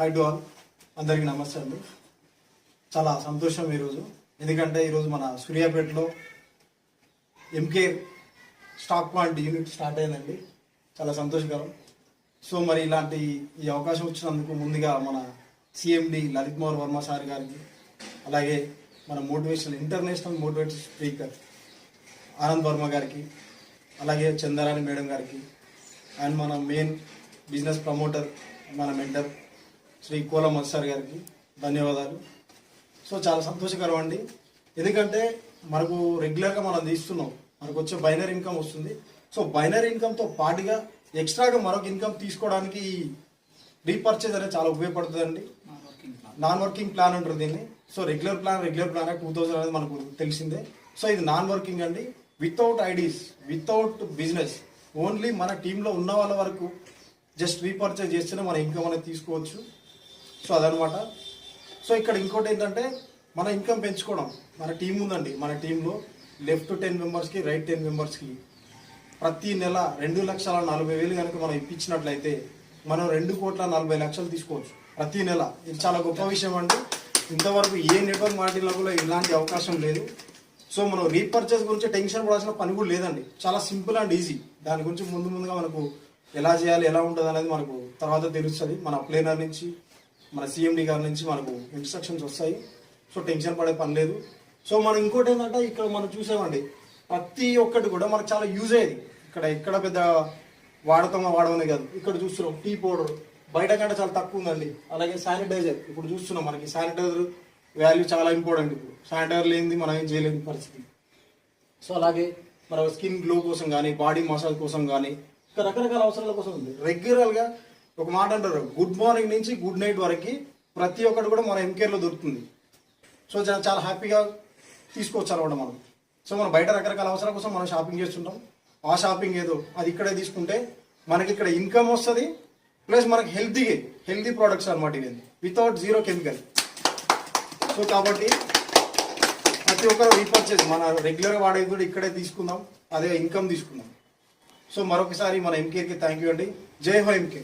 Hi to all, అందరికీ నమస్తే అండి. చాలా సంతోషం ఈరోజు, ఎందుకంటే ఈరోజు మన సూర్యాపేటలో MK stock point unit start అయిందండి. చాలా సంతోషకరం. సో మరి ఇలాంటి ఈ అవకాశం వచ్చినందుకు ముందుగా మన సిఎండి లలిత్ మోహన్ వర్మ సార్ గారికి, అలాగే మన international motivation speaker Anand Varma గారికి, అలాగే చందరాణి మేడం గారికి, అండ్ మన మెయిన్ బిజినెస్ ప్రమోటర్ మన మెంటర్ శ్రీ కోల మత్సార్ గారికి ధన్యవాదాలు. సో చాలా సంతోషకరం అండి, ఎందుకంటే మనకు రెగ్యులర్గా మనం తీస్తున్నాం, మనకు వచ్చే బైనరీ ఇన్కమ్ వస్తుంది. సో బైనరీ ఇన్కమ్తో పాటుగా ఎక్స్ట్రాగా మరొక ఇన్కమ్ తీసుకోవడానికి రీపర్చేజ్ అనేది చాలా ఉపయోగపడుతుందండి. నాన్ వర్కింగ్ ప్లాన్ అంటారు దీన్ని. సో రెగ్యులర్ ప్లాన్ 2000 అనేది మనకు తెలిసిందే. సో ఇది నాన్ వర్కింగ్ అండి, without IDs, without business, only మన టీంలో ఉన్న వాళ్ళ వరకు జస్ట్ రీపర్చేజ్ చేస్తేనే మన ఇన్కమ్ అనేది తీసుకోవచ్చు. సో అదనమాట. సో ఇక్కడ ఇంకోటి ఏంటంటే మన ఇన్కమ్ పెంచుకోవడం. మన టీం ఉందండి, మన టీంలో లెఫ్ట్ 10 మెంబర్స్కి, రైట్ 10 మెంబర్స్కి ప్రతి నెల 2,40,000 కనుక మనం ఇప్పించినట్లయితే మనం 2,40,00,000 తీసుకోవచ్చు ప్రతి నెల. ఇది చాలా గొప్ప విషయం అండి. ఇంతవరకు ఏ నెట్వర్క్ మార్కెటింగ్లో కూడా ఇలాంటి అవకాశం లేదు. సో మనం రీపర్చేస్ గురించి టెన్షన్ పడాల్సిన పని కూడా లేదండి, చాలా సింపుల్ అండ్ ఈజీ. దాని గురించి ముందుగా మనకు ఎలా చేయాలి, ఎలా ఉంటుంది అనేది మనకు తర్వాత తెలుస్తుంది. మన ప్లేనర్ నుంచి, మన సిఎండి గారి నుంచి మనకు ఇన్స్ట్రక్షన్స్ వస్తాయి. సో టెన్షన్ పడే పని లేదు. సో మనం ఇంకోటి ఏంటంటే ఇక్కడ మనం చూసామండి, ప్రతి ఒక్కటి కూడా మనకు చాలా యూజ్ అయ్యేది. ఇక్కడ పెద్ద వాడవనే కాదు, ఇక్కడ చూస్తున్నాం టీ పౌడర్ బయట కంటే చాలా తక్కువ ఉందండి. అలాగే శానిటైజర్ ఇప్పుడు చూస్తున్నాం, మనకి శానిటైజర్ వాల్యూ చాలా ఇంపార్టెంట్. ఇప్పుడు శానిటైజర్ లేనిది మనం ఏం చేయలేని పరిస్థితి. సో అలాగే మన స్కిన్ గ్లో కోసం కానీ, బాడీ మసాజ్ కోసం కానీ, ఇంకా రకరకాల అవసరాల కోసం ఉంది. రెగ్యులర్గా ఒక మాట అంటారు, గుడ్ మార్నింగ్ నుంచి గుడ్ నైట్ వరకు ప్రతి ఒక్కటి కూడా మన ఎంకేర్లో దొరుకుతుంది. సో చాలా హ్యాపీగా తీసుకోవచ్చు అనమాట మనం. సో మనం బయట రకరకాల అవసరాల కోసం మనం షాపింగ్ చేస్తుంటాం. ఆ షాపింగ్ ఏదో అది ఇక్కడే తీసుకుంటే మనకి ఇక్కడ ఇన్కమ్ వస్తుంది, ప్లస్ మనకి హెల్తీ ప్రోడక్ట్స్ అనమాట. ఇది వితౌట్ జీరో కెమికల్. సో కాబట్టి ప్రతి ఒక్కరు రీపర్చేజ్ మన రెగ్యులర్గా వాడేది కూడా ఇక్కడే తీసుకుందాం, అదే ఇన్కమ్ తీసుకుందాం. సో మరొకసారి మన ఎంకేకి థ్యాంక్ యూ అండి. జై హో ఎంకే.